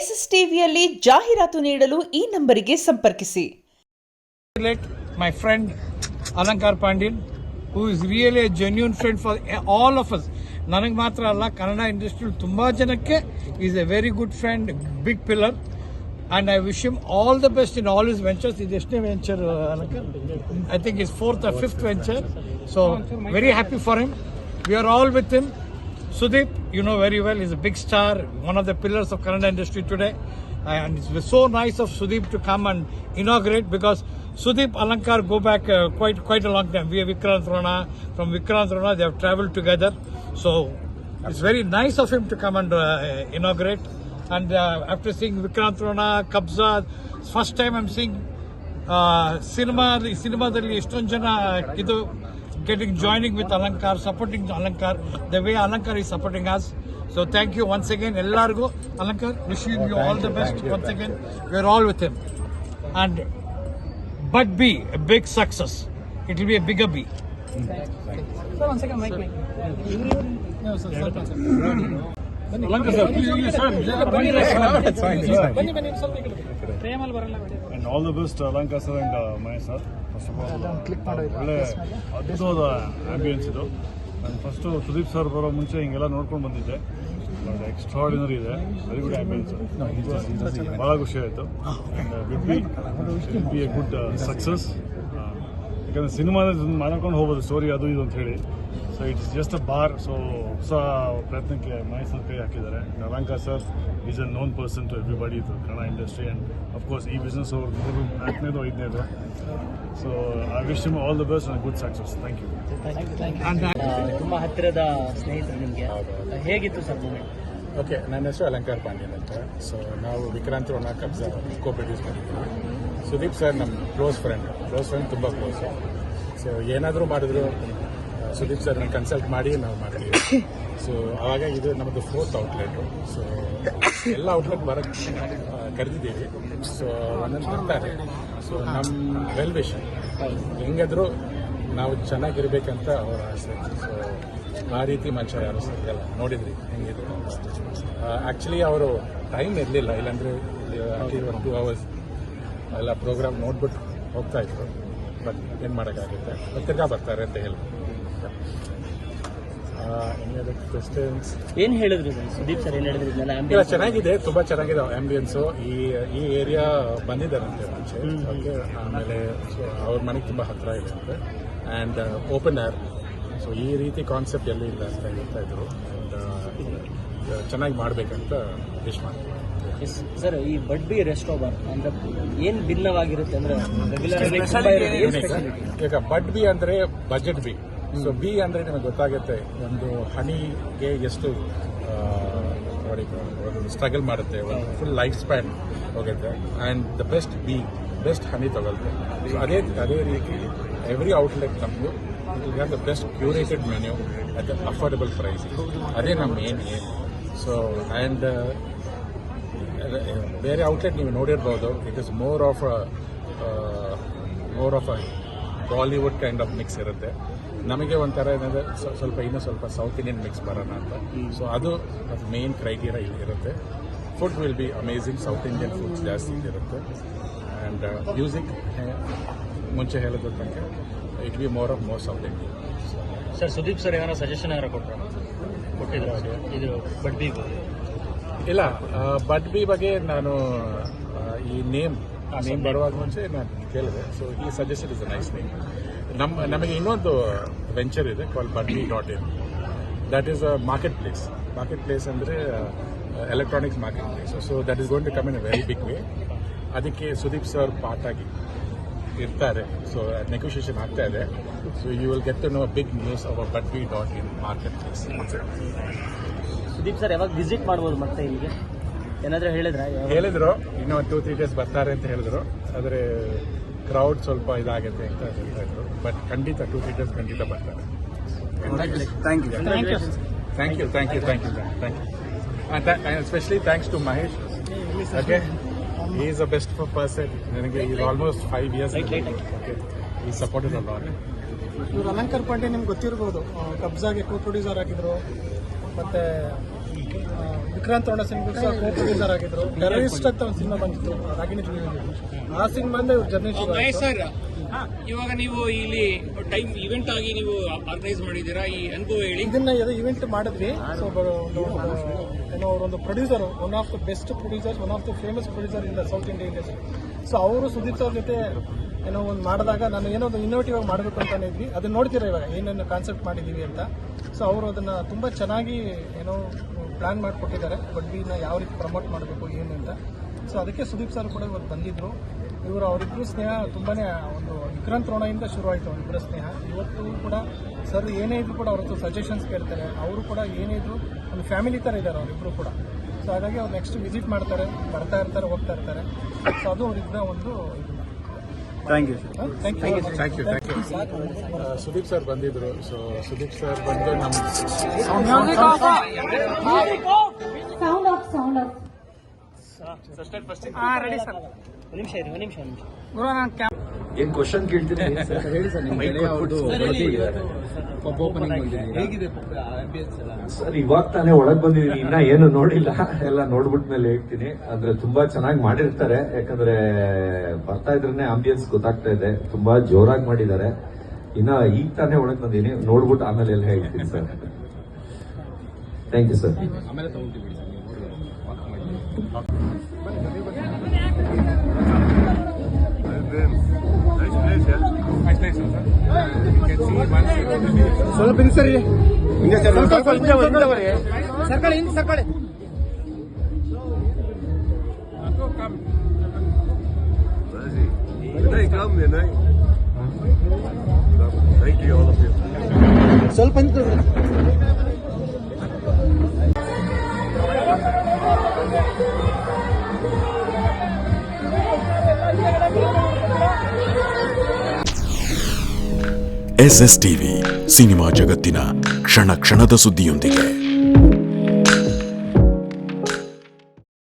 ಎಸ್ಎಸ್ಟಿವಿಯಲ್ಲಿ ಜಾಹೀರಾತು ನೀಡಲು ಈ ನಂಬರಿಗೆ ಸಂಪರ್ಕಿಸಿ. My friend Alankar Pandyan, who is really a genuine friend for all of us. ನನಗೆ ಮಾತ್ರ ಅಲ್ಲ, ಕನ್ನಡ ಇಂಡಸ್ಟ್ರಿ ತುಂಬಾ ಜನಕ್ಕೆ is a very good friend, big pillar, and I wish him all the best in all his ventures. This is a venture, Alankar. I think his 4th or 5th venture. So very happy for him. We are all with him. Sudeep, you know very well, he's a big star, one of the pillars of Kannada industry today. And it's so nice of Sudeep to come and inaugurate, because Sudeep Alankar go back quite a long time. We have Vikrant Rona. From Vikrant Rona, they have traveled together. So it's very nice of him to come and inaugurate. And after seeing Vikrant Rona, Kabza, first time I'm seeing ಸಿನಿಮಾದಲ್ಲಿ ಎಷ್ಟೊಂದು ಜನ ಇದು joining with Alankar, supporting Alankar, the way Alankar is supporting us. So thank you once again, ellargu. Alankar, wishing you all the best once again. We are all with him. And but be a big success. It will be a bigger B. Sir, one second, mic. No, sir. Alankar sir, please, sir. And all the best Alankar sir and Mahesh sir. First of all, ಒಳ್ಳೆ ಅದ್ಭುತವಾದ ambience ಇದು. ನಾನು first Sudeep sir ಬರೋ ಮುಂಚೆ ಹಿಂಗೆಲ್ಲ ನೋಡ್ಕೊಂಡು ಬಂದಿದ್ದೆ. Extraordinary ಇದೆ, ವೆರಿ ಗುಡ್ ಆಂಬಿಯನ್ಸ್. ಭಾಳ ಖುಷಿ ಆಯಿತು. Will be a good success. ಯಾಕಂದರೆ ಸಿನಿಮಾದಲ್ಲಿ ಮಾಡ್ಕೊಂಡು ಹೋಗ್ಬೋದು ಸ್ಟೋರಿ ಅದು ಇದು ಅಂತ ಹೇಳಿ. So it's just a bar. ಸೊ ಹೊಸ ಪ್ರಯತ್ನಕ್ಕೆ ಮಹೇಶ್ ಸರ್ ಕೈ ಹಾಕಿದ್ದಾರೆ. Alankar sir is a known person to everybody ಇದು ಕನ್ನಡ ಇಂಡಸ್ಟ್ರಿ. ಆ್ಯಂಡ್ ಅಫ್ಕೋರ್ಸ್ ಈ ಬಿಸ್ನೆಸ್ ಅವ್ರು 4ನೇದು 5ನೇದು. So I wish him all the best and good success. Thank you. ತುಂಬ ಹತ್ತಿರದ ಸ್ನೇಹಿತರು ನಿಮಗೆ, ಹೇಗಿತ್ತು ಸರ್ ಮೂಮೆಂಟ್? ಓಕೆ, ನನ್ನ ಹೆಸರು ಅಲಂಕಾರ್ ಪಾಂಡ್ಯನ್ ಅಂತ. ಸೊ ನಾವು ವಿಕ್ರಾಂತ್ ರೋಣ ಕಬ್ಜಾ ಕೋ-ಪ್ರೊಡ್ಯೂಸ್ ಮಾಡಿದ್ದೀವಿ. ಸುದೀಪ್ ಸರ್ ನಮ್ಮ ಕ್ಲೋಸ್ ಫ್ರೆಂಡ್ ತುಂಬ ಕ್ಲೋಸು. ಸೊ ಏನಾದರೂ ಮಾಡಿದ್ರು ಸುದೀಪ್ ಸರ್ನ ಕನ್ಸಲ್ಟ್ ಮಾಡಿ ನಾವು ಮಾಡ್ತೀವಿ. ಸೊ ಆವಾಗ ಇದು ನಮ್ಮದು 4th ಔಟ್ಲೆಟು. ಸೊ ಎಲ್ಲ ಔಟ್ಲೆಟ್ ಬರೋಕ್ಕೆ ಕರೆದಿದ್ದೀವಿ. ಸೊ ಒಂದೊಂದು ಬರ್ತಾರೆ. ಸೊ ನಮ್ಮ ವೆಲ್ ವಿಷನ್ ಹೆಂಗಾದರೂ ನಾವು ಚೆನ್ನಾಗಿರ್ಬೇಕಂತ ಅವರ ಆಸೆ. ಸೊ ಆ ರೀತಿ ಮನುಷ್ಯ ಯಾರು ಸಿಗಲ್ಲ. ನೋಡಿದ್ರಿ ಹೆಂಗಿದೆ. ಆ್ಯಕ್ಚುಲಿ ಅವರು ಟೈಮ್ ಇರಲಿಲ್ಲ, ಇಲ್ಲಾಂದರೆ ಒಂದು 2 hours ಎಲ್ಲ ಪ್ರೋಗ್ರಾಮ್ ನೋಡ್ಬಿಟ್ಟು ಹೋಗ್ತಾ ಇದ್ರು. ಬಟ್ ಏನು ಮಾಡೋಕ್ಕಾಗುತ್ತೆ, ತಿರ್ಗಾ ಬರ್ತಾರೆ ಅಂತ ಹೇಳಿ. ಏನು ಹೇಳಿದ್ರು ಸುದೀಪ್ ಸರ್? ಏನು ಹೇಳಿದ್ರು? ಇಲ್ಲ, ಚೆನ್ನಾಗಿದೆ, ತುಂಬ ಚೆನ್ನಾಗಿದೆ ಆಂಬಿಯನ್ಸು. ಈ ಏರಿಯಾ ಬಂದಿದ್ದಾರಂತೆ ಮುಂಚೆ. ಓಕೆ, ಆಮೇಲೆ ಅವ್ರ ಮನೆಗೆ ತುಂಬ ಹತ್ತಿರ ಇದೆ ಅಂತೆ. And open air. ಸೊ ಈ ರೀತಿ ಕಾನ್ಸೆಪ್ಟ್ ಎಲ್ಲೂ ಇಲ್ಲ ಅಂತ ಹೇಳ್ತಾ ಇದ್ರು. ಆ್ಯಂಡ್ ಚೆನ್ನಾಗಿ ಮಾಡಬೇಕಂತ ವಿಶ್ ಮಾಡ್ತೀವಿ. ಸರ್, ಈ ಬಡ್ ಬಿ ರೆಸ್ಟೋ ಬಾರ್ ಅಂದ್ರೆ ಏನು ಭಿನ್ನವಾಗಿರುತ್ತೆ ಅಂದ್ರೆ ಈಗ ಬಡ್ ಬಿ ಅಂದರೆ ಬಜೆಟ್ ಬಿ. ಸೊ ಬಿ ಅಂದರೆ ನಿಮಗೆ ಗೊತ್ತಾಗುತ್ತೆ, ಒಂದು ಹನಿಗೆ ಎಷ್ಟು ನೋಡಿ ಒಂದು ಸ್ಟ್ರಗಲ್ ಮಾಡುತ್ತೆ, ಒಂದು ಫುಲ್ ಲೈಫ್ ಸ್ಪ್ಯಾನ್ ಹೋಗುತ್ತೆ. ಆ್ಯಂಡ್ ದ ಬೆಸ್ಟ್ ಹನಿ ತಗೊಳ್ತೆ. ಸೊ ಅದೇ ರೀತಿ ಎವ್ರಿ ಔಟ್ಲೆಟ್ ನಮ್ಮದು it will have the best curated menu at the affordable price. ಅದೇ ನಮ್ಮ ಮೇನ್ ಏಮ್. ಸೊ ಆ್ಯಂಡ್ ಬೇರೆ ಔಟ್ಲೆಟ್ ನೀವು ನೋಡಿರ್ಬೋದು, it is more of a Bollywood kind of mix ಇರುತ್ತೆ. ನಮಗೆ ಒಂಥರ ಏನಂದರೆ ಇನ್ನೂ ಸ್ವಲ್ಪ ಸೌತ್ ಇಂಡಿಯನ್ ಮಿಕ್ಸ್ ಬರೋಣ ಅಂತ. ಸೊ ಅದು ಮೇನ್ ಕ್ರೈಟೀರಿಯಾ ಇಲ್ಲಿ ಇರುತ್ತೆ. Food will be amazing. South Indian foods ಜಾಸ್ತಿ ಇರುತ್ತೆ. ಆ್ಯಂಡ್ ಮ್ಯೂಸಿಕ್ ಮುಂಚೆ ಹೇಳಿದ ತನಕ it be more south Indian. Sir, Sudeep sir ಏನಾರ ಸಜೆಷನ್ ಕೊಟ್ಟಿದ್ರು ಇದು ಬಡ್ ಬಿ? ಇಲ್ಲ, ಬಡ್ ಬಿ ಬಗ್ಗೆ ನಾನು ಈ ನೇಮ್ ಬರುವಾಗ ಮುಂಚೆ ನಾನು ಕೇಳಿದೆ. ಸೊ ಈ suggestion is a nice name. ನಮಗೆ ಇನ್ನೊಂದು ವೆಂಚರ್ ಇದೆ call budbee.in. That is a market place ಅಂದರೆ electronics market place. So that is going to come in a very big way. ಅದಕ್ಕೆ ಸುದೀಪ್ ಸರ್ ಪಾರ್ಟ್ ಆಗಿ ಇರ್ತಾರೆ. ಸೊ ನೆಗೋಷಿಯೇಷನ್ ಆಗ್ತಾ ಇದೆ. So you will get to know big news our budbee.in market place. Sudeep sir ಯಾವಾಗ visit ಮಾಡ್ಬೋದು ಮತ್ತೆ ಇಲ್ಲಿಗೆ ಏನಾದರೂ ಹೇಳಿದ್ರು? ಇನ್ನೂ 2-3 days ಬರ್ತಾರೆ ಅಂತ ಹೇಳಿದ್ರು. ಆದರೆ ಕ್ರೌಡ್ ಸ್ವಲ್ಪ ಇದಾಗುತ್ತೆ ಅಂತ ಹೇಳ್ತಾ ಇದ್ರು. ಬಟ್ ಖಂಡಿತ 2-3 days ಖಂಡಿತ ಬರ್ತಾರೆ. Thank you. Especially thanks to Mahesh. Okay, he is the best person. ನನಗೆ ಈಸ್ ಆಲ್ಮೋಸ್ಟ್ 5 years. ಓಕೆ, ಈ ಸಪೋರ್ಟೆಡ್ ಅಲ್ಲ. ಇವರು ಅಲಂಕಾರ್ ಪಾಂಡೆ ನಿಮ್ಗೆ ಗೊತ್ತಿರ್ಬೋದು, ಕಬ್ಜಾಗೆ ಕೋ ಪ್ರೊಡ್ಯೂಸರ್ ಆಗಿದ್ರು. ಮತ್ತು ವಿಕ್ರಾಂತ್ ರೋಣ ಸಿನಿಮಾ ಸಹ ಕೋ-ಪ್ರೊಡ್ಯೂಸರ್ ಆಗಿದ್ರು. ಟೆರರಿಸ್ಟ್ ಅಂತ ಒಂದು ಸಿನಿಮಾ ಬಂದಿತ್ತು, ರಾಗಿಣಿ ಜೂನಿಯರ್. ಆ ಸಿನಿಮಾಯಿಂದ ಇವ್ರ ಜರ್ನಿ ಶುರು ಆಯ್ತು. ಸರ್, ಇವಾಗ ನೀವು ಇಲ್ಲಿ ಟೈಮ್ ಇವೆಂಟ್ ಆಗಿ ನೀವು ಆರ್ಗನೈಸ್ ಮಾಡಿದ್ದೀರಾ, ಈ ಅನುಭವ ಹೇಳಿ. ಇದನ್ನ ಇವೆಂಟ್ ಮಾಡಿದ್ವಿ. ಸೊ ಏನೋ ಅವರೊಂದು producer, one of the best producers, one of the famous producer in the south India industry. So ಅವರು ಸುದೀಪ್ ಅವ್ರ ಜೊತೆ ಏನೋ ಒಂದು ಮಾಡಿದಾಗ ನಾನು ಏನೋ ಒಂದು ಇನ್ನೋವೇಟಿವ್ ಆಗಿ ಮಾಡಬೇಕು ಅಂತಾನೆ ಇದ್ವಿ. ಅದನ್ನ ನೋಡ್ತೀರಾ ಇವಾಗ ಏನೇನು ಕಾನ್ಸೆಪ್ಟ್ ಮಾಡಿದ್ದೀವಿ ಅಂತ. ಸೊ ಅವರು ಅದನ್ನ ತುಂಬ ಚೆನ್ನಾಗಿ ಏನೋ ಪ್ಲಾನ್ ಮಾಡಿಕೊಟ್ಟಿದ್ದಾರೆ. ಬಡ್ಡಿನ ಯಾವ ರೀತಿ ಪ್ರಮೋಟ್ ಮಾಡಬೇಕು ಏನು ಅಂತ. ಸೊ ಅದಕ್ಕೆ ಸುದೀಪ್ ಸರ್ ಕೂಡ ಇವತ್ತು ಬಂದಿದ್ರು. ಇವರು ಅವರಿಬ್ಬರು ಸ್ನೇಹ ತುಂಬಾನೇ ಒಂದು ವಿಕ್ರಾಂತ್ ರೋಣದಿಂದ ಶುರುವಾಯಿತು ಅವರಿಬ್ಬರ ಸ್ನೇಹ. ಇವತ್ತು ಕೂಡ ಸರ್ ಏನೇ ಇದ್ರು ಕೂಡ ಅವ್ರ ಹತ್ರ ಸಜೆಷನ್ಸ್ ಕೇಳ್ತಾರೆ. ಅವರು ಕೂಡ ಏನೇ ಇದ್ರು ಒಂದು ಫ್ಯಾಮಿಲಿ ಥರ ಇದ್ದಾರೆ ಅವರಿಬ್ಬರು ಕೂಡ. ಸೊ ಹಾಗಾಗಿ ಅವ್ರು ನೆಕ್ಸ್ಟ್ ವಿಸಿಟ್ ಮಾಡ್ತಾರೆ, ಬರ್ತಾ ಇರ್ತಾರೆ, ಹೋಗ್ತಾ ಇರ್ತಾರೆ. ಸೊ ಅದು ಅವರಿಬ್ಬರ ಒಂದು thank you. Thank you. Sudeep sir ಬಂದಿದ್ರು. ಸೊ ಸುದೀಪ್ ಸರ್ ಬಂದು ನಮ್ಮ sound off. ಒಂದು ನಿಮಿಷ. ಏನ್ ಕ್ವಶನ್ ಕೇಳ್ತೀನಿ ಹೇಳಿ ಸರ್. ನಿಮ್ಮ ಗೆಳೆಯ ಅವ್ರದ್ದು ಪಬ್ ಓಪನಿಂಗ್ ಹೇಗಿದೆ ಸರ್? ಇವಾಗ ತಾನೇ ಒಳಗ್ ಬಂದಿದ್ದೀನಿ, ಇನ್ನ ಏನು ನೋಡಿಲ್ಲ. ಎಲ್ಲ ನೋಡ್ಬಿಟ್ಮೇಲೆ ಹೇಳ್ತೀನಿ. ಅಂದ್ರೆ ತುಂಬಾ ಚೆನ್ನಾಗಿ ಮಾಡಿರ್ತಾರೆ. ಯಾಕಂದ್ರೆ ಬರ್ತಾ ಇದ್ರೇನೆ ಆಂಬಿಯನ್ಸ್ ಗೊತ್ತಾಗ್ತಾ ಇದೆ. ತುಂಬಾ ಜೋರಾಗಿ ಮಾಡಿದ್ದಾರೆ. ಇನ್ನ ಈಗ ತಾನೇ ಒಳಗ್ ಬಂದಿದ್ದೀನಿ, ನೋಡ್ಬಿಟ್ಟು ಆಮೇಲೆ ಎಲ್ಲ ಹೇಳ್ತೀನಿ ಸರ್. Thank you sir. ಆಮೇಲೆ ತಗೊಂಡಿದ್ದೀವಿ ಸ್ವಲ್ಪ ಹಿಂದೆ ಸರಿ, ಸರ್ಕಳಿ ಹಿಂದೆ ಸರ್ಕಳಿ. ಸ್ವಲ್ಪ ಹಿಂದೆ SSTV ಸಿನಿಮಾ ಜಗತ್ತಿನ ಕ್ಷಣ ಕ್ಷಣದ ಸುದ್ದಿಯೊಂದಿಗೆ.